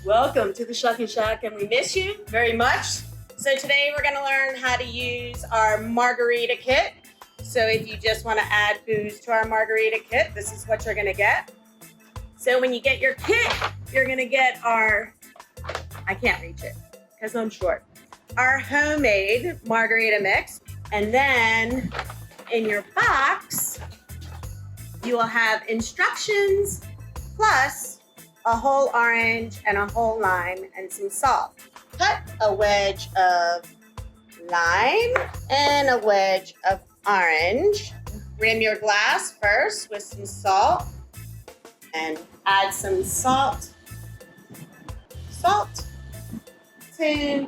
Welcome to the Shuckin Shack, and we miss you very much. So today we're going to learn how to use our margarita kit. So if you just want to add booze to our margarita kit, this is what you're going to get. So when you get your kit, you're going to get our, I can't reach it because I'm short, our homemade margarita mix. And then in your box, you will have instructions plus a whole orange and a whole lime and some salt. Cut a wedge of lime and a wedge of orange. Rim your glass first with some salt and add some salt to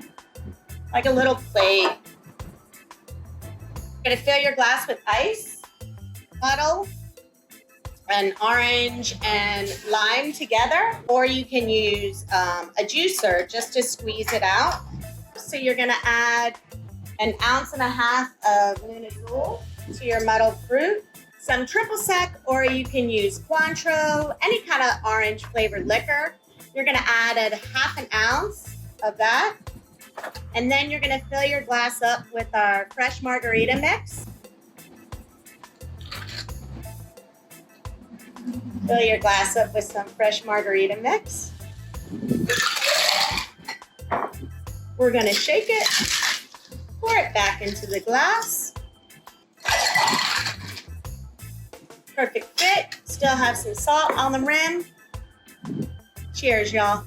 like a little plate. You're gonna fill your glass with ice, MUDDLE, and orange and lime together, or you can use a juicer just to squeeze it out. So you're gonna add 1.5 ounces of MUDDLE to your muddled fruit, some triple sec, or you can use Cointreau, any kind of orange flavored liquor. You're gonna add 1/2 ounce of that, and then you're gonna fill your glass up with our fresh margarita mix. Fill your glass up with some fresh margarita mix. We're gonna shake it, pour it back into the glass. Perfect fit, still have some salt on the rim. Cheers, y'all.